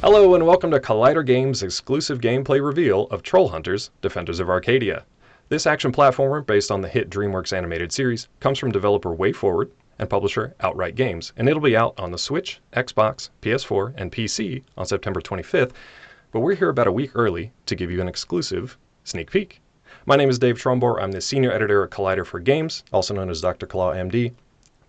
Hello and welcome to Collider Games' exclusive gameplay reveal of Trollhunters, Defenders of Arcadia. This action platformer, based on the hit DreamWorks animated series, comes from developer Wayforward and publisher Outright Games, and it'll be out on the Switch, Xbox, PS4, and PC on September 25th, but we're here about a week early to give you an exclusive sneak peek. My name is Dave Trombor. I'm the senior editor at Collider for Games, also known as Dr. Claw MD,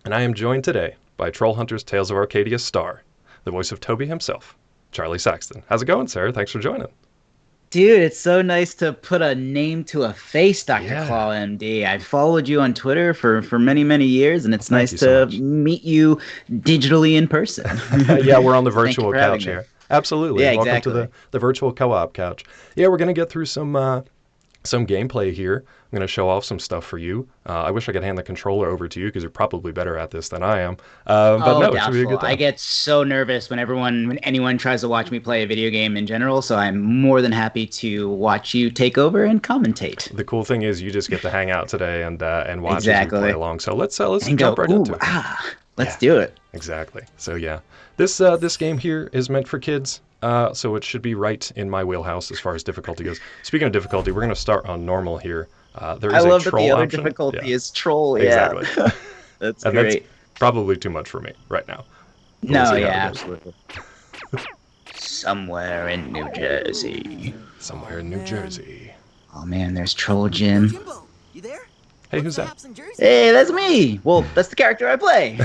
and I am joined today by Trollhunters Tales of Arcadia star, the voice of Toby himself, Charlie Saxton. How's it going, sir? Thanks for joining. Dude, it's so nice to put a name to a face, Dr. Claw MD. I've followed you on Twitter for many, many years, and it's nice to meet you digitally in person. Yeah, we're on the virtual couch here. Absolutely. Yeah, Welcome exactly. to the virtual co-op couch. Yeah, we're going to get through some gameplay here. I'm going to show off some stuff for you. I wish I could hand the controller over to you because you're probably better at this than I am. But no, it should be a good time. I get so nervous when anyone tries to watch me play a video game in general, so I'm more than happy to watch you take over and commentate. The cool thing is you just get to hang out today and watch as we play along. So let's jump right into it. Let's do it. Exactly. So yeah, this game here is meant for kids. So it should be right in my wheelhouse as far as difficulty goes. Speaking of difficulty, we're going to start on normal here. There is I love a troll that the other option. difficulty is troll. Exactly. That's and great. That's probably too much for me right now. But No, we'll see yeah, how it goes. absolutely. Somewhere in New Jersey. Somewhere in New Jersey. Oh man, there's Troll Jim. Jimbo, you there? Hey, who's that? Hey, that's me. Well, that's the character I play.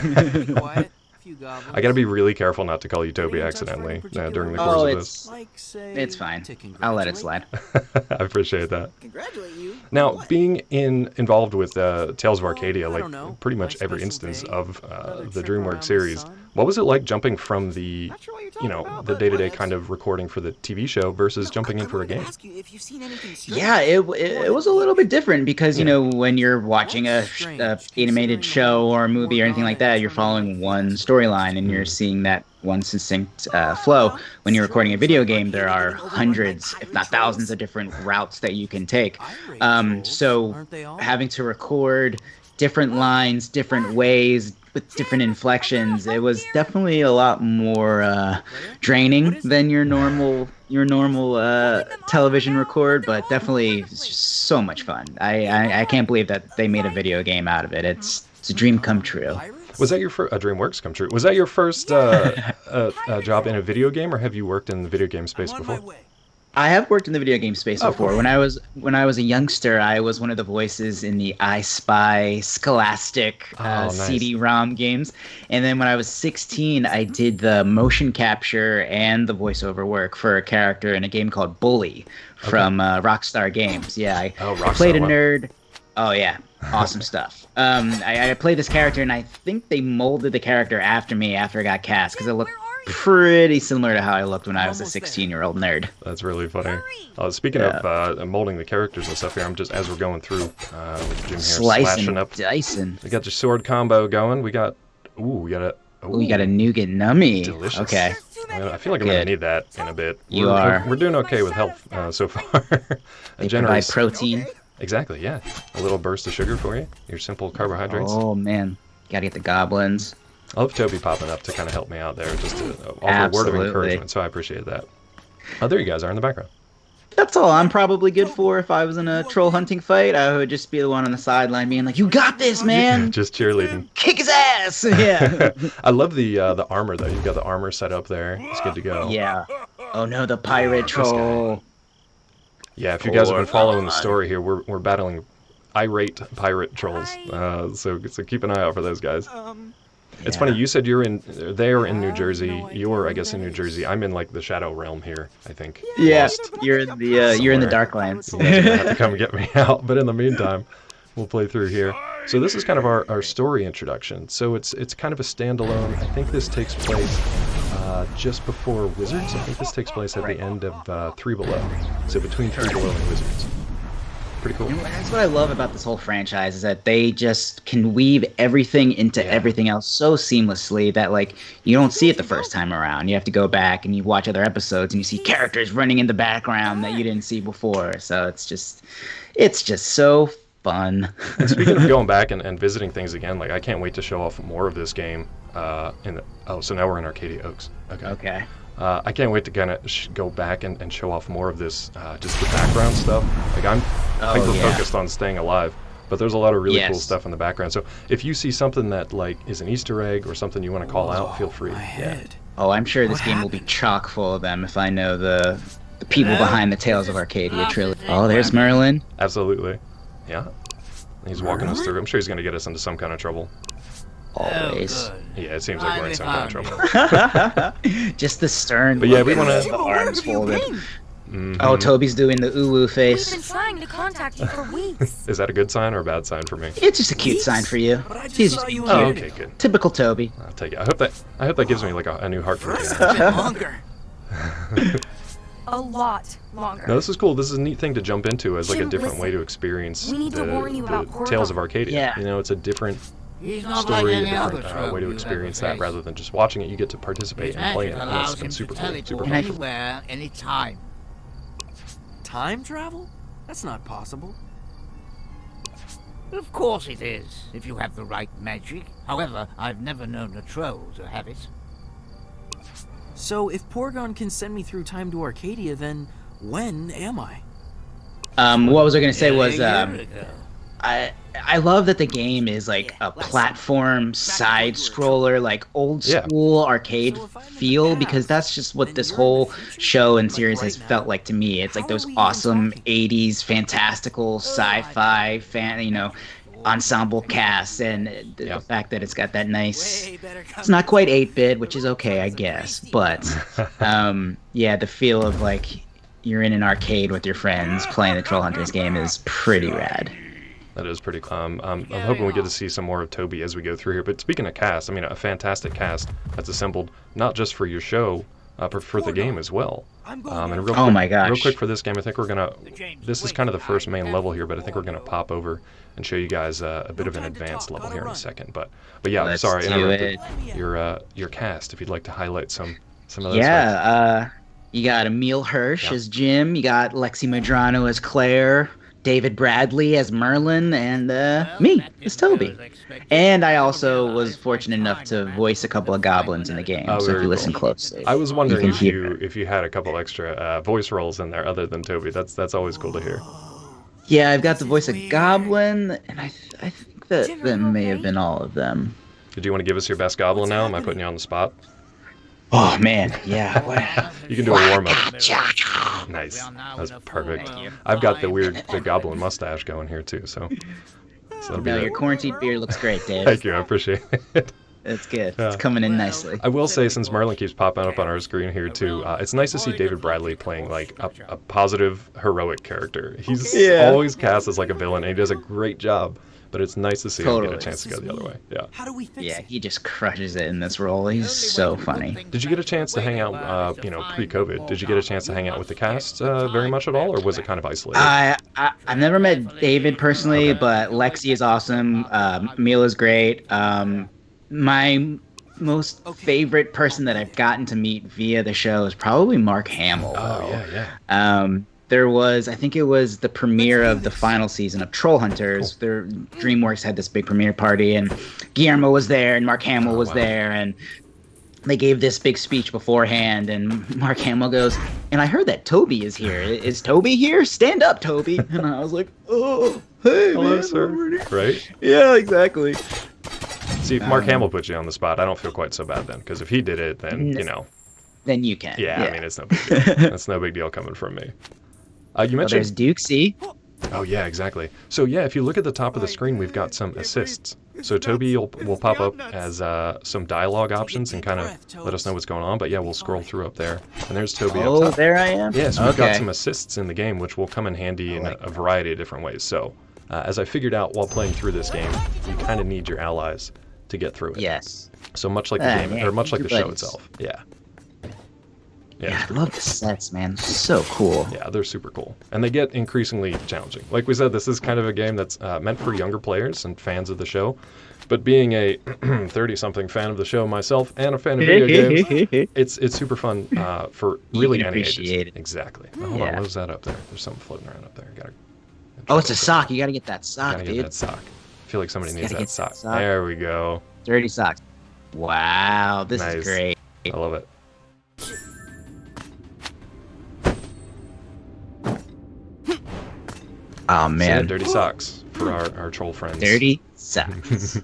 Quiet. Few goblins. I gotta be really careful not to call you Toby accidentally during the course of this. Like, say, It's fine. to I'll let it congratulate- slide. I appreciate that. Congratulate you. Now, What? being involved with Tales of Arcadia, I like don't know. pretty much My every special instance day. of Another the trip DreamWorks around the series, sun. what was it like jumping from the, Not sure what you're you talking know, about, the but day-to-day let's- kind of recording for the TV show versus jumping in for a game? Ask you if you've seen anything strange. Yeah, it was a little bit different because, you know, when you're watching a animated show or a movie or anything like that, you're following one storyline and you're seeing that one succinct flow. When you're recording a video game, there are hundreds, if not thousands, of different routes that you can take. So having to record different lines, different ways, with different inflections, it was definitely a lot more draining than your normal television record, but definitely it's just so much fun. I can't believe that they made a video game out of it. It's a dream come true. Was that your first DreamWorks come true? Was that your first job in a video game, or have you worked in the video game space before? I have worked in the video game space before. Cool. When I was a youngster, I was one of the voices in the I Spy Scholastic Nice. CD-ROM games. And then when I was 16, I did the motion capture and the voiceover work for a character in a game called Bully from Rockstar Games. Yeah, I Rockstar, played a wow. nerd. Oh yeah, awesome stuff. I played this character, and I think they molded the character after me after I got cast because it looked pretty similar to how I looked when I was a 16-year-old nerd. That's really funny. Speaking of molding the characters and stuff here, I'm just, as we're going through with Jim here, slashing up. Dicing. We got the sword combo going. We got a nougat nummy. delicious. Okay. I feel like I'm gonna need that in a bit. We're doing okay with health so far. They provide protein. Exactly, yeah. A little burst of sugar for you. Your simple carbohydrates. Oh man, gotta get the goblins. I love Toby popping up to kind of help me out there, just to offer a word of encouragement. So I appreciate that. Oh, there you guys are in the background. That's all I'm probably good for. If I was in a troll hunting fight, I would just be the one on the sideline being like, "You got this, man! Just cheerleading. Kick his ass!" Yeah. I love the armor though. You've got the armor set up there. It's good to go. Yeah. Oh no, the pirate troll. Yeah, if you guys have been following the story here, we're battling irate pirate trolls. So keep an eye out for those guys. It's funny, you said they're in New Jersey. You're, I guess, in New Jersey. I'm in like the Shadow Realm here, I think. Yeah, Lost you're in the Darklands. You guys are gonna have to come get me out. But in the meantime, we'll play through here. So this is kind of our story introduction. So it's kind of a standalone. I think this takes place just before Wizards. I think this takes place at the end of 3 Below. So between 3 Below and Wizards. Pretty cool. And that's what I love about this whole franchise, is that they just can weave everything into everything else so seamlessly that, like, you don't see it the first time around. You have to go back and you watch other episodes and you see characters running in the background that you didn't see before. So it's just so fun. And speaking of going back and visiting things again, like, I can't wait to show off more of this game. So now we're in Arcadia Oaks. Okay. I can't wait to kind of go back and show off more of this, just the background stuff. Like I'm hyper-focused on staying alive, but there's a lot of really cool stuff in the background. So if you see something that like is an Easter egg or something you want to call out, feel free. Oh, I'm sure this game will be chock full of them if I know the people behind the Tales of Arcadia trilogy. Oh, there's Merlin. Absolutely. Yeah. He's walking us through. I'm sure he's going to get us into some kind of trouble. Always. Yeah, it seems like we're in some kind of trouble. Just the stern. But yeah, we want to. The arms folded. Oh, Toby's doing the ooh face. We've been trying to contact you for weeks. Is that a good sign or a bad sign for me? It's just a cute sign for you. He's okay, good. Typical Toby. I'll take it. I hope that gives me like a new heart for you. Longer. A lot longer. No, this is cool. This is a neat thing to jump into as like a different way to experience the Tales of Arcadia. Yeah. You know, it's a different story, a different way to experience that rather than just watching it. You get to participate and play it. And it's been super cool, super fun. Anywhere, anytime. Time travel? That's not possible. Of course it is, if you have the right magic. However, I've never known a troll to have it. So if Porgon can send me through time to Arcadia, then when am I? What was I gonna say was A year ago. I love that the game is like a platform side scroller, like old school arcade feel, because that's just what this whole show and series has felt like to me. It's like those awesome 80s fantastical sci-fi ensemble cast, and the fact that it's got that nice, it's not quite 8-bit, which is okay, I guess, but the feel of like you're in an arcade with your friends playing the Trollhunters game is pretty rad. That is pretty cool. I'm hoping we get to see some more of Toby as we go through here. But speaking of cast, I mean, a fantastic cast that's assembled not just for your show, but for the game as well. And real quick, my gosh. Real quick for this game, I think we're gonna. This is kind of the first main level here, but I think we're gonna pop over and show you guys a bit of an advanced level here in a second. But yeah, Let's sorry, do interrupted it. your cast. If you'd like to highlight some of those. Yeah, you got Emil Hirsch as Jim. You got Lexi Medrano as Claire. David Bradley as Merlin, and me as Toby. And I also was fortunate enough to voice a couple of goblins in the game, so if you listen closely. I was wondering if you had a couple extra voice roles in there other than Toby. That's always cool to hear. Yeah, I've got the voice of Goblin, and I think that may have been all of them. Do you want to give us your best goblin now? Am I putting you on the spot? Oh, man, yeah. You can do a warm-up. Nice. That's perfect. I've got the goblin mustache going here, too, so that'll be your quarantine beard looks great, Dave. Thank you, I appreciate it. It's good. It's coming in nicely. I will say, since Merlin keeps popping up on our screen here, too, it's nice to see David Bradley playing, like, a positive, heroic character. He's always cast as, like, a villain, and he does a great job. But it's nice to see him get a chance to go the other way. Yeah. How do we fix it? He just crushes it in this role. He's so funny. Did you get a chance to hang out, pre-COVID? Did you get a chance to hang out with the cast very much at all, or was it kind of isolated? I've never met David personally, but Lexi is awesome. Mila's great. My most favorite person that I've gotten to meet via the show is probably Mark Hamill. Oh, yeah. There was, I think it was the premiere of the final season of Trollhunters. Cool. DreamWorks had this big premiere party, and Guillermo was there, and Mark Hamill was there, and they gave this big speech beforehand, and Mark Hamill goes, and I heard that Toby is here. Is Toby here? Stand up, Toby. And I was like, oh, hey, hello, man, sir. Right? Yeah, exactly. See, if Mark Hamill put you on the spot, I don't feel quite so bad then, because if he did it, then, Then you can. Yeah, I mean, it's no big deal. That's no big deal coming from me. You mentioned. There's Dukesy. Oh yeah, exactly. So yeah, if you look at the top of the screen, we've got some assists. So Toby will pop up as some dialogue options and kind of let us know what's going on. But yeah, we'll scroll through up there, and there's Toby up top. Oh, there I am. Yeah, so we've got some assists in the game, which will come in handy in a variety of different ways. So as I figured out while playing through this game, you kind of need your allies to get through it. Yes. So much like the game, or much like the show itself. Yeah. Yeah, I love the sets, man. So cool. Yeah, they're super cool. And they get increasingly challenging. Like we said, this is kind of a game that's meant for younger players and fans of the show. But being a 30-something fan of the show myself and a fan of video games, it's super fun for really any ages. Exactly. Now, hold on, what is that up there? There's something floating around up there. Oh, it's a sock. You gotta get that sock, dude. Get that sock. I feel like somebody needs that sock. There we go. Dirty socks. Wow, this is great. I love it. Oh, So, yeah, man. dirty socks for our troll friends. Dirty socks.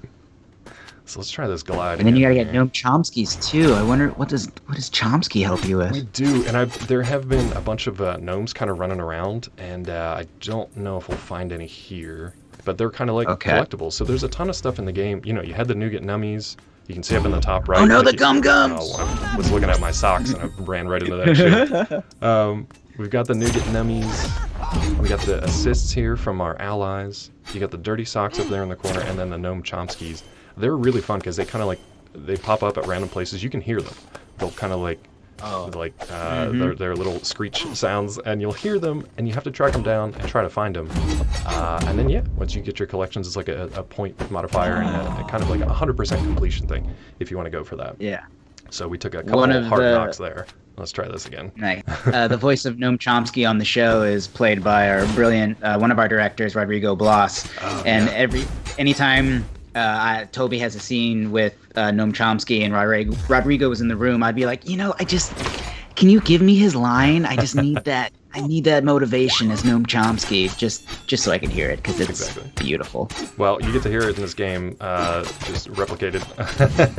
So let's try this glide. And then you gotta again get here. Gnome Chomsky's too. I wonder what does Chomsky help you We with? do, and there have been a bunch of gnomes kind of running around, and I don't know if we'll find any here, but they're kind of like Okay. collectibles. So there's a ton of stuff in the game. You know, you had the nougat nummies. You can see up in the top right. Oh no, the like gum gums! Oh, I was looking at my socks and I ran right into that shit. We've got the nougat nummies. We got the assists here from our allies. You got the dirty socks up there in the corner, and then the gnome Chomskys. They're really fun because they kind of like they pop up at random places. You can hear them. They'll kind of like their little screech sounds, and you'll hear them, and you have to track them down and try to find them. And then yeah, once you get your collections, it's like a point modifier and a kind of like a 100% completion thing if you want to go for that. Yeah. So we took a couple One of of hard the- knocks there. Let's try this again. Nice. The voice of Noam Chomsky on the show is played by our brilliant, one of our directors, Rodrigo Blas. And anytime Toby has a scene with Noam Chomsky and Rodrigo was in the room, I'd be like, can you give me his line? I just need that. I need that motivation as Noam Chomsky, just so I can hear it, because it's Exactly. beautiful. Well, you get to hear it in this game, just replicated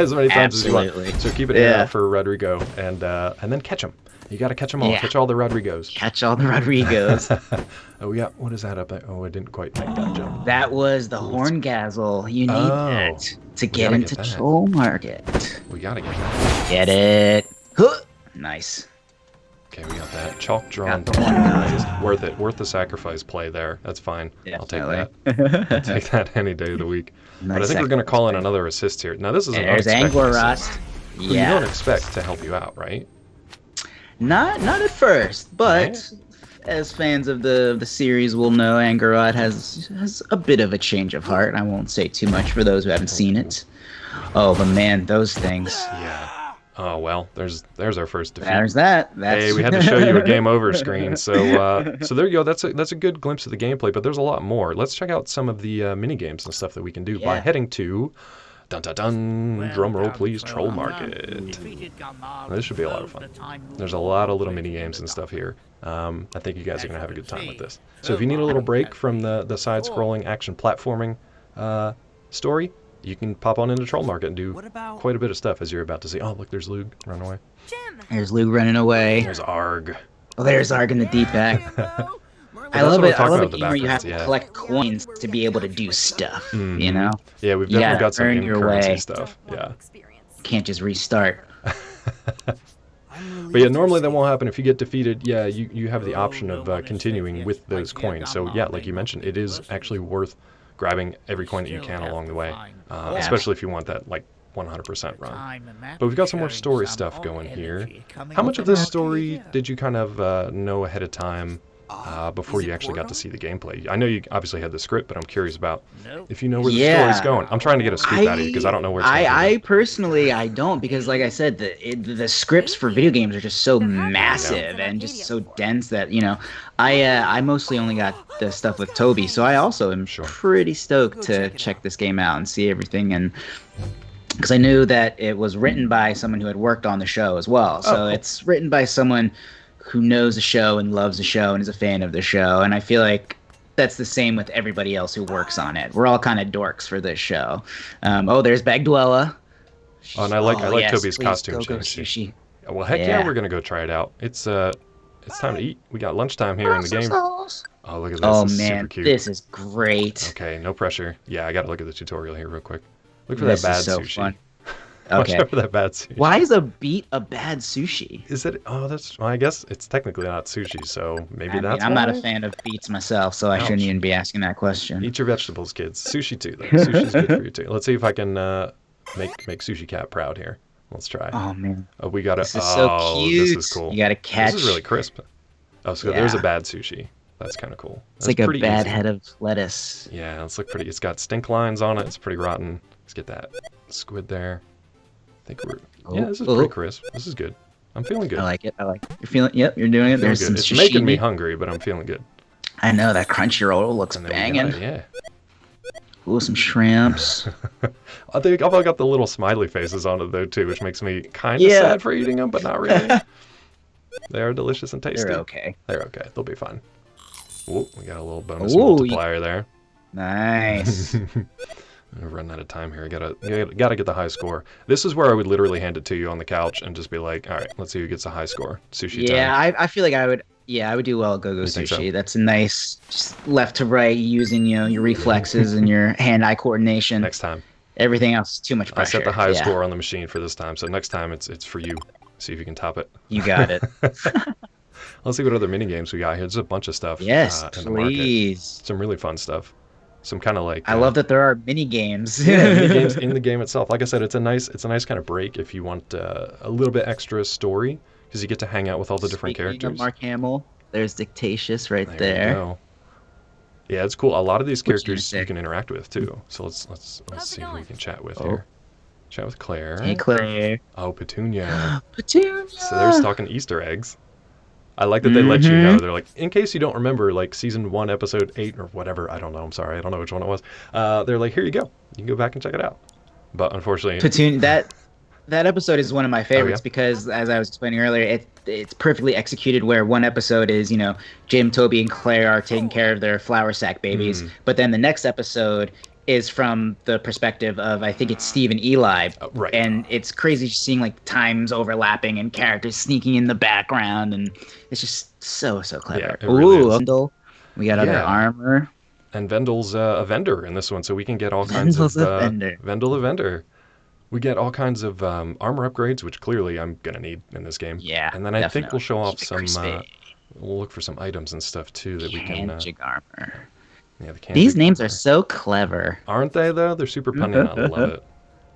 as many times as you Absolutely. want. So keep it Yeah. for Rodrigo, and then catch them. You got to catch them all. Yeah. Catch all the Rodrigos. Catch all the Rodrigos. We got, what is that up there? Oh, I didn't quite make that jump. That was the Horngazzle. You need that to get gotta into get that. Troll Market. We got to get that. Get it. Huh. Nice. Okay, we got that. Chalk drawn. Got the one. Nice. Worth it. Worth the sacrifice play there. That's fine. I'll take that. I'll take that any day of the week. But I think we're going to call in another assist here. Now, this is an There's unexpected Angor assist, Rot. who you Yeah. don't expect to help you out, right? Not at first, but Right. as fans of the series will know, Angor Rot has a bit of a change of heart. I won't say too much for those who haven't seen it. Oh, but man, those things. Yeah. Oh, well, there's our first defeat. There's that. That's... Hey, we had to show you a game over screen, so there you go. That's a good glimpse of the gameplay, but there's a lot more. Let's check out some of the mini games and stuff that we can do by Yeah. heading to dun dun dun. Well Drum roll, done, please. Troll Trollhunter. Market. Defeated Gunmar This should be a lot of for fun. the time There's a lot of little mini games and stuff here. I think you guys are gonna have a good time with this. So Oh if you need a little break from the side-scrolling action platforming story, you can pop on into Troll Market and do What about quite a bit of stuff, as you're about to see. Oh, look, there's Lug. Run away. Jim! There's Lou running away. There's Arg. Oh, there's Arg in the deep back. I that's love what I'm it. I talking love a about, the game where you have backgrounds, to yeah. collect coins to be able to do stuff. Mhm. You know, Yeah, we've You definitely gotta got some earn your in-currency way. stuff. Yeah. you can't just restart. But yeah, normally that won't happen if you get defeated. Yeah, you have the option of continuing with those coins. So yeah, like you mentioned, it is actually worth grabbing every coin that you can along the way, especially if you want that like 100% run. But we've got some more story stuff going here. How much of this story did you kind of know ahead of time before you actually got to see the gameplay? I know you obviously had the script, but I'm curious about if you know where the Yeah. story's going. I'm trying to get a scoop out of you because I don't know where it's going. I personally I don't, because like I said, the scripts for video games are just so massive and just so dense that I mostly only got the stuff with Toby, so I also am pretty stoked to check this game out and see everything, and because I knew that it was written by someone who had worked on the show as well, so it's written by someone who knows the show and loves the show and is a fan of the show, and I feel like that's the same with everybody else who works on it. We're all kind of dorks for this show. There's Bagdwella. Oh, and I like yes, Toby's please costume go change. sushi. Well, heck yeah, Yeah. we're gonna go try it out. It's time to eat. We got lunchtime here in the game. Oh, look at this. Oh This is man, super cute. this is great. Okay, no pressure. Yeah, I gotta look at the tutorial here real quick. Look for This that bad is so sushi. fun. Watch Okay. out for that bad sushi. Why is a beet a bad sushi? Is it? Oh, that's. Well, I guess it's technically not sushi, so maybe I mean, that's. I'm not a why? fan of beets myself, so I shouldn't Ouch. even be asking that question. Eat your vegetables, kids. Sushi too, though. Sushi's good for you too. Let's see if I can make Sushi Cat proud here. Let's try. Oh man, We gotta. this is so cute. This is cool. You gotta catch. This is really crisp. Oh, so there's a Yeah. bad sushi. That's kind of cool. It's That's like a pretty bad easy. head of lettuce. Yeah, it's look pretty. It's got stink lines on it. It's pretty rotten. Let's get that squid there. I think we're. Yeah, this is Oh, pretty crisp. This is good. I'm feeling good. I like it. You're feeling. Yep, you're doing it. Feeling There's good. some It's sashimi. making me hungry, but I'm feeling good. I know that Crunchyroll looks And then we banging. got it, yeah. Ooh, some shrimps. I think I've got the little smiley faces on it though too, which makes me kind of Yeah. sad for eating them, but not really. They are delicious and tasty. They're okay. They're okay. They'll be fine. Ooh, we got a little bonus Ooh, multiplier there. Nice. I'm running out of time here. Gotta get the high score. This is where I would literally hand it to you on the couch and just be like, all right, let's see who gets the high score. Sushi time. Yeah, I feel like I would. Yeah, I would do well at Go-Go think Sushi. so? That's a nice just left to right using your reflexes and your hand-eye coordination. Next time. Everything else is too much I pressure. set the highest Yeah, score on the machine for this time, so next time it's for you. See if you can top it. you got it. Let's see what other mini games we got here. There's a bunch of stuff. Yes, in the market. please. Some really fun stuff. Some kind of like. I love that there are mini games. Yeah, mini games in the game itself. Like I said, it's a nice kind of break if you want a little bit extra story because you get to hang out with all the different Speaking characters. of Mark Hamill, there's Dictatious right There there. you go. Yeah, it's cool. A lot of these What's characters your you can interact with too. So let's How's see it who we going? can chat with Oh. here. Chat with Claire. Hey, Claire. Oh, Petunia. Petunia. So they're stocking Easter eggs. I like that they let you Mm-hmm. know. They're like, in case you don't remember, like season 1, episode 8 or whatever. I don't know. I'm sorry. I don't know which one it was. They're like, here you go. You can go back and check it out. But unfortunately, Petunia. That episode is one of my favorites yeah? because, as I was explaining earlier, it's perfectly executed. Where one episode is, Jim, Toby, and Claire are taking care of their flour sack babies, but then the next episode is from the perspective of, I think it's Steve and Eli, right. and it's crazy just seeing like times overlapping and characters sneaking in the background, and it's just so clever. Yeah, it really is. Vendel. We got other Yeah. armor. And Vendel's a vendor in this one, so we can get all kinds of... Vendel's a vendor. Vendel a vendor. We get all kinds of armor upgrades, which clearly I'm going to need in this game. Yeah, And then I think we'll definitely. show off Keep it some... crispy. we'll look for some items and stuff, too, that we can... Kanjig armor. yeah, the These Kanjig names armor. are so clever. Aren't they, though? They're super punny, and I love it.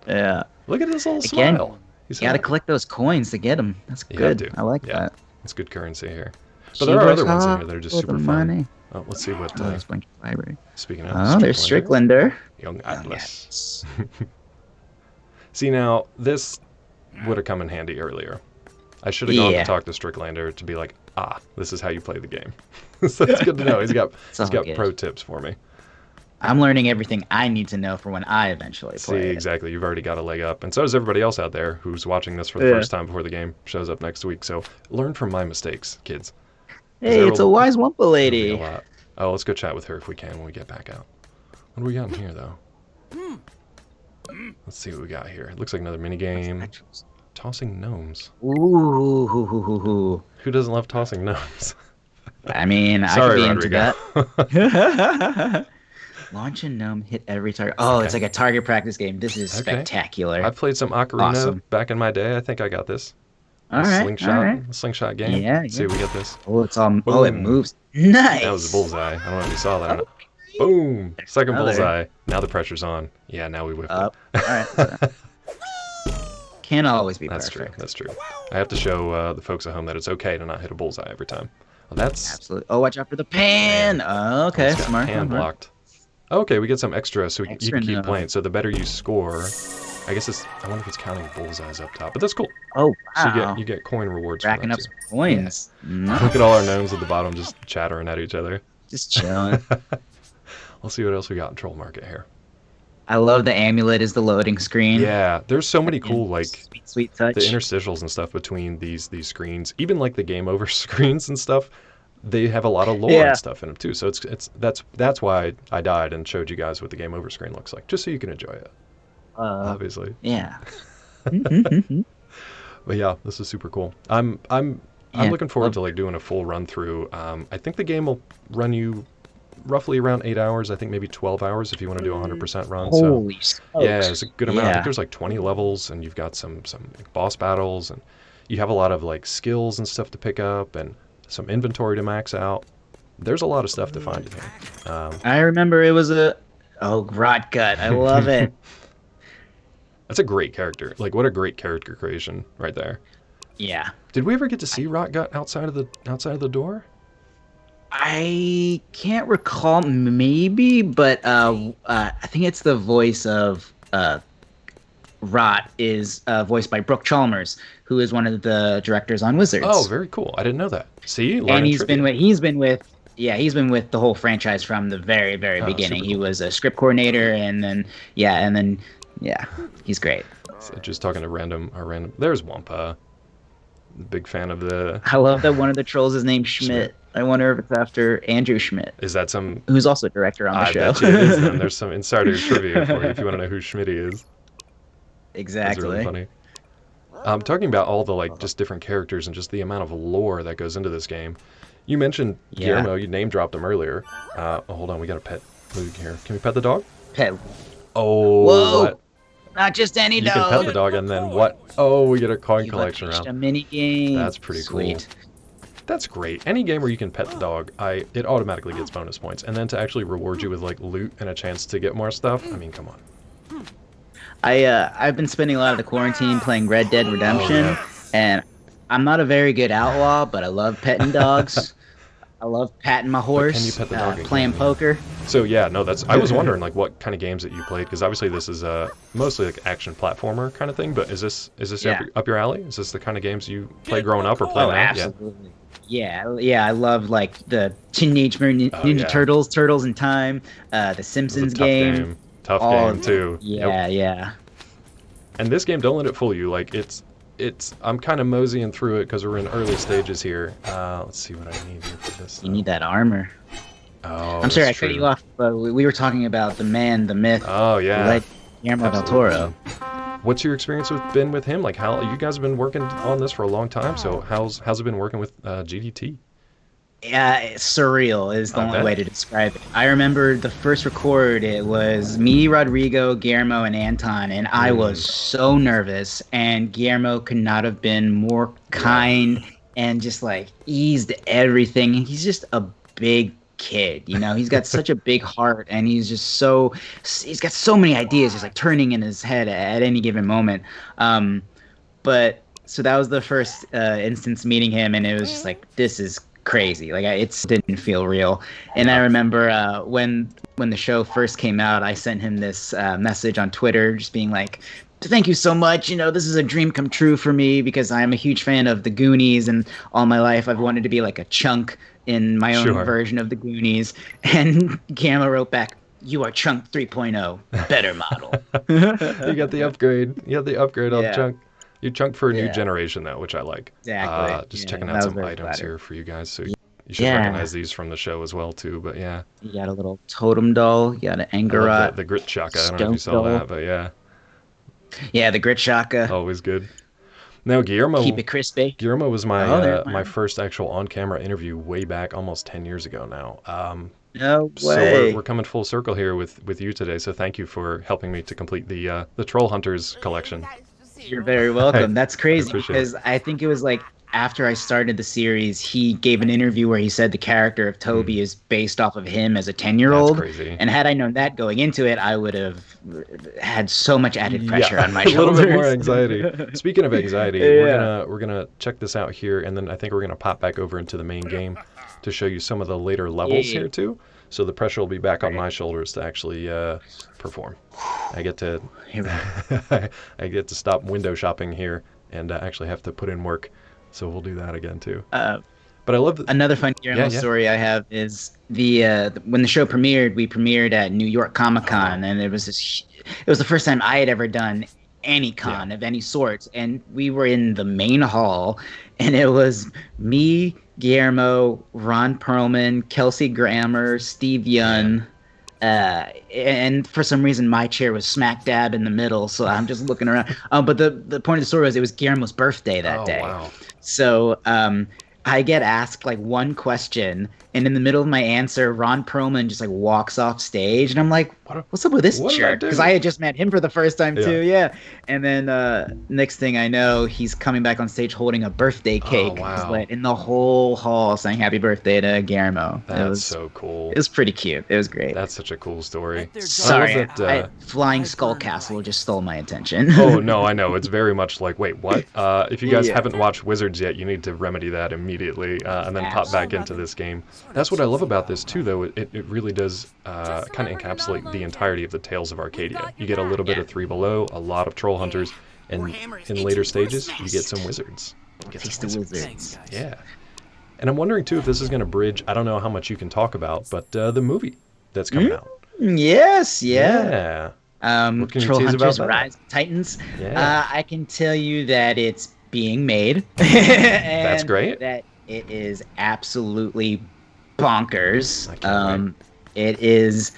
Yeah. Look at this little Again, smile. He's You gotta happy. collect those coins to get them. That's You good. do. I like Yeah. that. It's good currency here. But there are other ones in here that are just For super the fun. money. Oh, let's see what... Oh, there's a bunch of library. speaking of... Oh, there's Stricklander. Young Oh, Atlas. yes. See, now, this would have come in handy earlier. I should have gone to Yeah. talk to Stricklander to be like, this is how you play the game. So it's good to know. He's got all good. pro tips for me. I'm learning everything I need to know for when I eventually See, play it. exactly. You've already got a leg up. And so does everybody else out there who's watching this for the Yeah. first time before the game shows up next week. So learn from my mistakes, kids. Hey, there it's a will- wise Wumpa There'll be lady. a lot. Oh, let's go chat with her if we can when we get back out. What do we got in here, though? Let's see what we got here. It looks like another mini game. Tossing gnomes. Ooh. Who doesn't love tossing gnomes? I mean, Sorry, I could be Rodrigo. into that. Launch a gnome, hit every target. Oh, it's like a target practice game. This is Okay. spectacular. I played some Ocarina Awesome. back in my day. I think I got this. All right, Slingshot, all right. slingshot game. Yeah, See, yeah. we got this. Oh, it's all. Oh, it Boom. moves. Nice. That was a bullseye. I don't know if you saw that. or not. Boom! Second Another. bullseye. Now the pressure's on. Yeah, now we whipped Up. it. All right. Can't always be That's perfect. true. That's true. I have to show the folks at home that it's okay to not hit a bullseye every time. Well, that's Absolutely. Oh, watch out for the pan. Oh, okay, it's got smart. hand smart. blocked. Okay, we get some extra, so you Extra can keep no. playing. So the better you score, I guess it's. I wonder if it's counting bullseyes up top, but that's cool. Oh, So wow. you get coin rewards. Racking for up that some too. coins. No, Look at all our gnomes at the bottom just chattering at each other. just chilling. Let's see what else we got in Troll Market here. I love the amulet is the loading screen. Yeah, there's so many cool like sweet touch. the interstitials and stuff between these screens. Even like the game over screens and stuff. They have a lot of lore Yeah. and stuff in them too. So that's why I died and showed you guys what the game over screen looks like, just so you can enjoy it. Obviously. Yeah. But yeah, this is super cool. I'm Yeah. looking forward to like doing a full run through. I think the game will run you roughly around 8 hours. I think maybe 12 hours if you want to do a 100% run. Holy So smokes. yeah, it's a good amount. I Yeah. think there's like 20 levels, and you've got some like, boss battles, and you have a lot of like skills and stuff to pick up, and some inventory to max out. There's a lot of stuff to find in here. I remember it was Rot Gut. I love it. That's a great character. Like, what a great character creation right there. Yeah. Did we ever get to see Rotgut outside of the door? I can't recall, maybe, but I think it's the voice of Rot is voiced by Brooke Chalmers, who is one of the directors on Wizards. Oh, very cool. I didn't know that. See, and learning he's been with the whole franchise from the very beginning. super He cool. was a script coordinator, and then he's great. So just talking to random. There's Wampa. Big fan of the. I love that one of the trolls is named Schmidt. I wonder if it's after Andrew Schmidt, Is that some? who's also a director on the I show. bet you it is. Then there's some insider trivia for you if you want to know who Schmidt is. Exactly. That's really funny. Talking about all the like just different characters and just the amount of lore that goes into this game. You mentioned Guillermo. You name dropped him earlier. Hold on, we got a pet Moog here. Can we pet the dog? Pet. Oh, Whoa! what? Not just any You dog. can pet the dog and then what? Oh, we get a coin You collection unleashed round. a mini game. That's pretty Sweet. cool. That's great. Any game where you can pet the dog, it automatically gets bonus points. And then to actually reward you with like loot and a chance to get more stuff, I mean, come on. I've been spending a lot of the quarantine playing Red Dead Redemption, yeah. and I'm not a very good outlaw, but I love petting dogs. I love patting my horse. can you pet the dog again? Playing poker. So yeah, no, I was wondering like what kind of games that you played, because obviously this is mostly like action platformer kind of thing. But is this up your alley? Is this the kind of games you played growing up or played now? Absolutely. Yeah. I love like the Teenage Mutant Ninja Turtles, Turtles in Time, the Simpsons game. Tough game too. Yeah. And this game, don't let it fool you. Like it's. I'm kind of moseying through it because we're in early stages here. Let's see what I need here for this. You need that armor. Oh, I'm sorry I cut you off, but we were talking about the man, the myth. Oh yeah. Guillermo del Toro. What's your experience been with him? Like, how you guys have been working on this for a long time. So how's it been working with GDT? Yeah, surreal is the only way to describe it. I remember the first record, it was me, Rodrigo, Guillermo, and Anton, and I was so nervous, and Guillermo could not have been more kind and just like eased everything. He's just a big kid, you know? He's got such a big heart, and he's got so many ideas just like turning in his head at any given moment. But so that was the first instance meeting him, and it was just like, this is crazy. Like it didn't feel real. And I remember when the show first came out, I sent him this message on Twitter just being like, thank you so much, you know, this is a dream come true for me because I'm a huge fan of the Goonies, and all my life I've wanted to be like a Chunk in my own version of the Goonies. And Guillermo wrote back, you are Chunk 3.0, better model. You got the upgrade. You got the upgrade on Chunk. You Chunk for a new generation, though, which I like. Exactly. Just checking out some items here for you guys. So you should recognize these from the show as well, too. But yeah. You got a little totem doll. You got an Angor Rot. The Grit Shaka. I don't know if you saw that, but yeah. Yeah, the Grit Shaka. Always good. Now, Guillermo. Keep it crispy. Guillermo was my first actual on-camera interview way back almost 10 years ago now. No So way. we're coming full circle here with you today. So thank you for helping me to complete the Trollhunters collection. You're very welcome. That's crazy because I think it was like after I started the series, he gave an interview where he said the character of Toby is based off of him as a 10-year-old. That's crazy. And had I known that going into it, I would have had so much added pressure on my shoulders. A little bit more anxiety. Speaking of anxiety, we're gonna check this out here, and then I think we're gonna pop back over into the main game to show you some of the later levels here too. So the pressure will be back on my shoulders to actually perform. I get to I get to stop window shopping here and actually have to put in work. So we'll do that again too. But I love another fun Guillermo story I have is when the show premiered, we premiered at New York Comic Con, and it was the first time I had ever done any con of any sort, and we were in the main hall, and it was me, Guillermo, Ron Perlman, Kelsey Grammer, Steve Yun, and for some reason my chair was smack dab in the middle, so I'm just looking around. But the point of the story was it was Guillermo's birthday that day. Wow. So I get asked like one question, and in the middle of my answer, Ron Perlman just like walks off stage, and I'm like, "What's up with this jerk?" Because I had just met him for the first time too. Yeah. And then next thing I know, he's coming back on stage holding a birthday cake. In the whole hall saying "Happy Birthday" to Guillermo. That's so cool. It was pretty cute. It was great. That's such a cool story. Sorry, Flying Skull Castle just stole my attention. Oh no, I know. It's very much like, wait, what? If you guys haven't watched Wizards yet, you need to remedy that immediately, and then pop back into this game. That's what I love about this too, though. It really does kind of encapsulate the entirety of the Tales of Arcadia. You get a little bit of Three Below, a lot of Trollhunters, and in later stages, you get some wizards. Wizards. Yeah. And I'm wondering too if this is going to bridge. I don't know how much you can talk about, but the movie that's coming out. Yes. Yeah. What can you tease about that? Rise of Titans. Yeah. I can tell you that it's being made. That's great. That It is absolutely bonkers. I can't wait. It is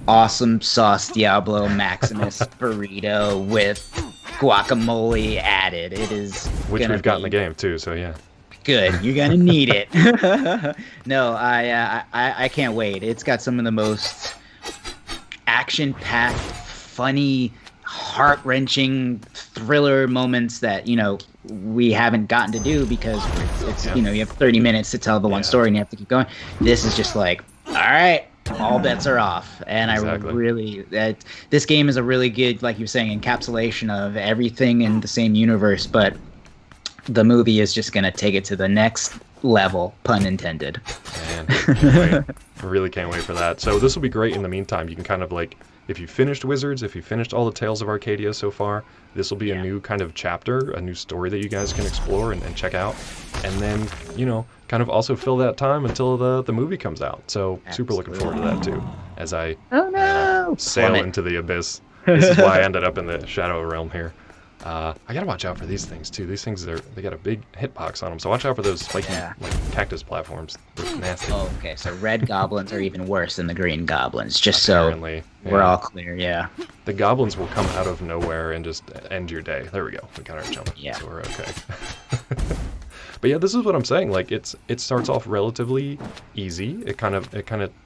awesome sauce Diablo Maximus burrito with guacamole added. It is Which we've got in the game too, so yeah. good. You're gonna need it. No, I can't wait. It's got some of the most action-packed, funny, heart-wrenching thriller moments that we haven't gotten to do because it's you have 30 minutes to tell the one story and you have to keep going. This is just like, all right, all bets are off, and Exactly. I really this game is a really good, like you were saying, encapsulation of everything in the same universe, but the movie is just gonna take it to the next level, pun intended. Man, can't wait. I really can't wait for that. So this will be great. In the meantime, you can kind of like, if you finished Wizards, if you finished all the Tales of Arcadia so far, this will be a new kind of chapter, a new story that you guys can explore and check out. And then, kind of also fill that time until the movie comes out. So super looking forward to that too, as I sail Plummet. into the abyss. This is why I ended up in the Shadow Realm here. I gotta watch out for these things too. These things they got a big hitbox on them, so watch out for those spiky like cactus platforms. They're nasty. Oh, okay. So red goblins are even worse than the green goblins. Just Apparently, so we're yeah. all clear. Yeah. The goblins will come out of nowhere and just end your day. There we go. We got our jump. Yeah. So we're okay. But yeah, this is what I'm saying. Like it starts off relatively easy. It kind of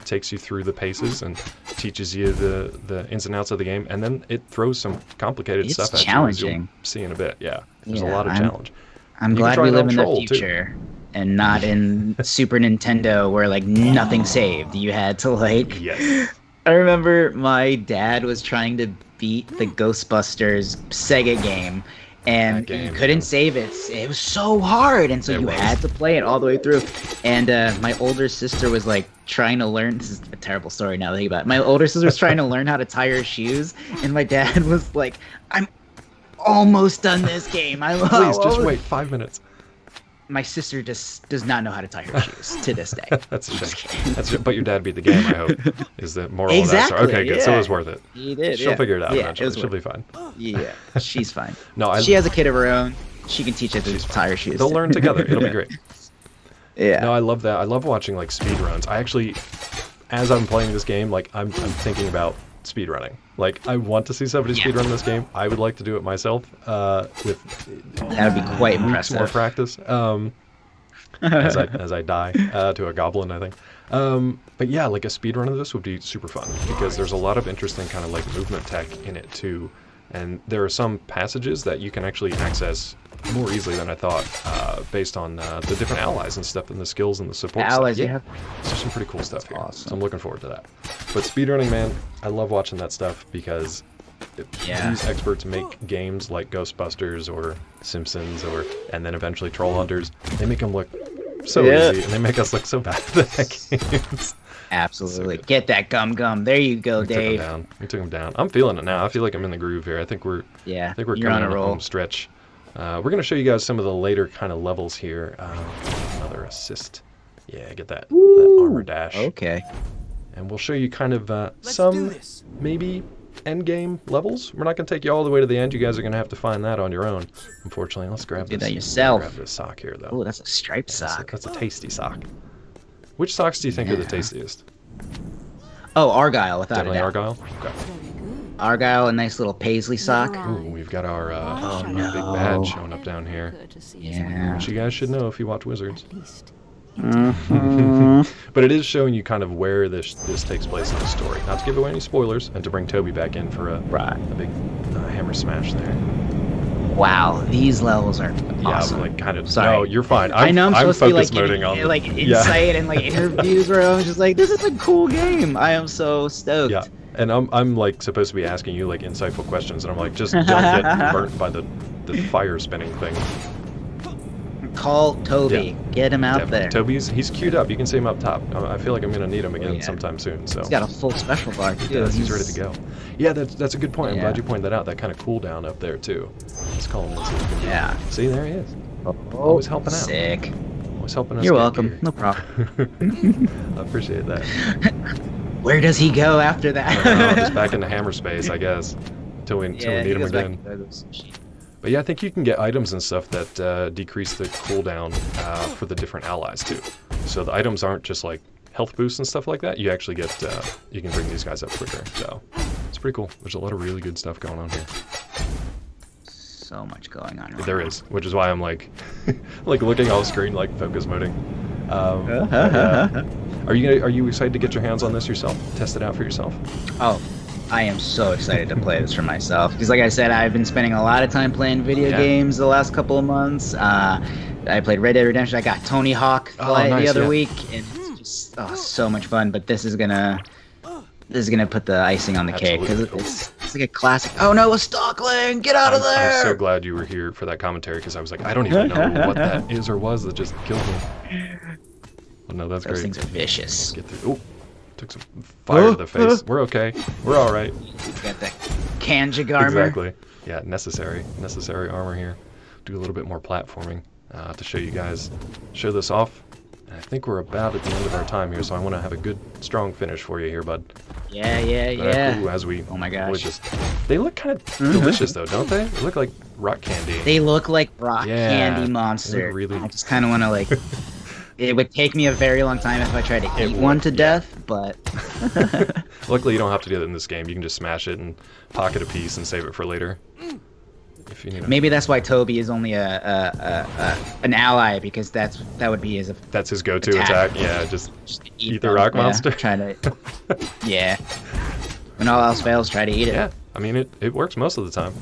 takes you through the paces and teaches you the ins and outs of the game, and then it throws some complicated It's stuff at you. As challenging. you'll see in a bit. Yeah. There's a Yeah, lot of challenge. I'm You can glad try we it live on in the Troll, too. future and not in Super Nintendo where like nothing saved. You had to like. Yes. I remember my dad was trying to beat the Ghostbusters Sega game, and That game, you couldn't yeah. save it. It was so hard, and so It you was. had to play it all the way through. And my older sister was like trying to learn. This is a terrible story now that I think about it. My older sister was trying to learn how to tie her shoes, and my dad was like, "I'm almost done this game. Please just wait 5 minutes. My sister just does not know how to tie her shoes to this day. That's a I'm just shame. kidding. But your dad beat the game, I hope, is the moral of that story. Exactly, Okay, good. So it yeah. was worth it. He did. She'll yeah. figure it out Yeah, eventually. was She'll be worth fine. Yeah, she's fine. No, She has a kid of her own. She can teach her to tie her shoes. They'll learn together. It'll be great. Yeah. No, I love that. I love watching like speed runs. I actually, as I'm playing this game, like I'm thinking about speed running. Like I want to see somebody speed run this game. I would like to do it myself with That would be quite weeks more impressive. practice. As I die to a goblin, I think. But yeah, like a speed run of this would be super fun because there's a lot of interesting kind of like movement tech in it too, and there are some passages that you can actually access more easily than I thought, based on the different allies and stuff and the skills and the support. Allies, stuff. yeah. There's some pretty cool stuff here. awesome. So I'm looking forward to that. But speedrunning, man, I love watching that stuff because Yeah. these experts make games like Ghostbusters or Simpsons and then eventually Trollhunters. They make them look so Yeah. easy, and they make us look so bad at the games. Absolutely. So good. Get that gum. There you go, We Dave. took him down. I'm feeling it now. I feel like I'm in the groove here. I think we're Yeah. you're You're coming on a on the roll. home stretch. We're going to show you guys some of the later kind of levels here. Another assist. Yeah, get that armor dash. Okay. And we'll show you kind of Let's do some this. maybe end game levels. We're not going to take you all the way to the end. You guys are going to have to find that on your own, unfortunately. Let's grab Do this. that yourself. Grab this sock here, though. Oh, that's a striped That's a- sock. That's a tasty sock. Which socks do you think are the Yeah. tastiest? Oh, Argyle, without Definitely a doubt. Argyle? Okay. Argyle, a nice little paisley sock. Ooh, we've got our Oh, big no. badge showing up down here. Yeah. Which you guys should know if you watch Wizards. Mhm. But it is showing you kind of where this takes place in the story. Not to give away any spoilers, and to bring Toby back in for a Right. big hammer smash there. Wow, these levels are Yeah, awesome. like kind of. Sorry. No, you're fine. I know I'm supposed to be like focus giving moding on the- like yeah. insight and like interviews where I was just like, this is a cool game. I am so stoked. Yeah, and I'm like supposed to be asking you like insightful questions, and I'm like, just don't get burnt by the fire spinning thing. Call Toby. Yeah. Get him out Definitely. there. Toby's he's queued up. You can see him up top. I feel like I'm gonna need him again yeah. sometime soon. So He's got a full special bar too. yes, he's ready to go. Yeah, that's a good point. I'm Yeah. glad you pointed that out. That kind of cooldown up there too. Let's call him. Yeah. See, there he is. Oh, Always helping out. Sick. Always helping us. You're get welcome. gear. No problem. I appreciate that. Where does he go after that? Just back into hammer space, I guess. Till we Yeah, need he him goes back again. to those- But But yeah, I think you can get items and stuff that decrease the cooldown for the different allies too. So the items aren't just like health boosts and stuff like that. You actually get, you can bring these guys up quicker. So it's pretty cool. There's a lot of really good stuff going on here. So much going on right There now. is, which is why I'm like, like looking off screen, like focus moding. Yeah. Are you excited to get your hands on this yourself? Test it out for yourself? Oh, I am so excited to play this for myself. Because like I said, I've been spending a lot of time playing video games the last couple of months. I played Red Dead Redemption. I got Tony Hawk the other week. And it's just so much fun. But this is gonna put the icing on the cake. Because it's like a classic. Oh no, a Stalkling! Get out of there! I'm so glad you were here for that commentary because I was like, I don't even know what that is or was that just killed me. Well, no, that's Those great. things are vicious. Get through. Ooh, took some fire to the face. We're okay. We're all right. Got that Kanjig armor. Exactly. Yeah, necessary armor here. Do a little bit more platforming to show you guys, show this off. And I think we're about at the end of our time here, so I want to have a good, strong finish for you here, bud. Yeah. Ooh, as we Oh my gosh. They look kind of delicious though, don't they? They look like rock candy. They look like rock Yeah, candy they monster. look really- I just kind of want to like. It would take me a very long time if I tried to eat one to death, but. Luckily, you don't have to do that in this game. You can just smash it and pocket a piece and save it for later. If you need it. Maybe that's why Toby is only an ally, because that would be his. That's his go-to attack. Yeah, just eat the rock monster. Try to. Yeah. When all else fails, try to eat it. Yeah, I mean it works most of the time.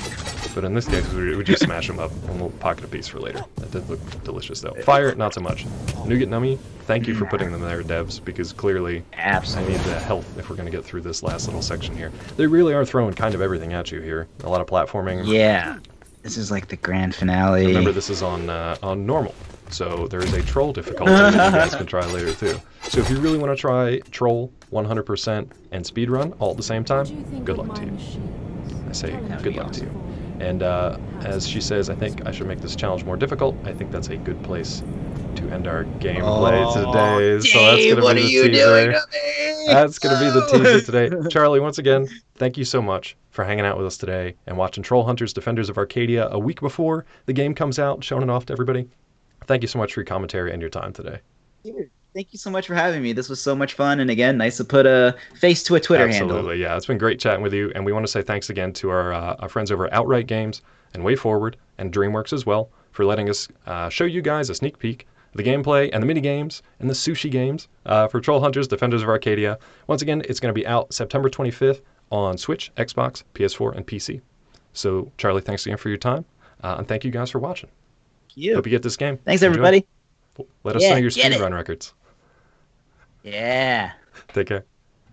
But in this case, we just smash them up and we'll pocket a piece for later. That did look delicious though. Fire, not so much. Nougat Nummy, thank you for putting them there, devs, because clearly Absolutely. I need the health if we're going to get through this last little section here. They really are throwing kind of everything at you here. A lot of platforming. Yeah. This is like the grand finale. Remember, this is on normal, so there is a troll difficulty that you guys can try later too. So if you really want to try troll 100% and speedrun all at the same time, good luck to you. I say good luck to you. And as she says, I think I should make this challenge more difficult. I think that's a good place to end our gameplay today. So that's Dave, going to be the teaser. That's going to be the teaser today. Charlie, once again, thank you so much for hanging out with us today and watching Trollhunters, Defenders of Arcadia a week before the game comes out, showing it off to everybody. Thank you so much for your commentary and your time today. Thank you so much for having me. This was so much fun, and again, nice to put a face to a Twitter handle. Absolutely, yeah. It's been great chatting with you, and we want to say thanks again to our friends over at Outright Games and Wayforward and DreamWorks as well for letting us show you guys a sneak peek of the gameplay and the mini games and the sushi games for Trollhunters, Defenders of Arcadia. Once again, it's going to be out September 25th on Switch, Xbox, PS4, and PC. So, Charlie, thanks again for your time, and thank you guys for watching. Hope you get this game. Thanks, Enjoy. everybody. Let us know your speedrun records. Yeah. Take care.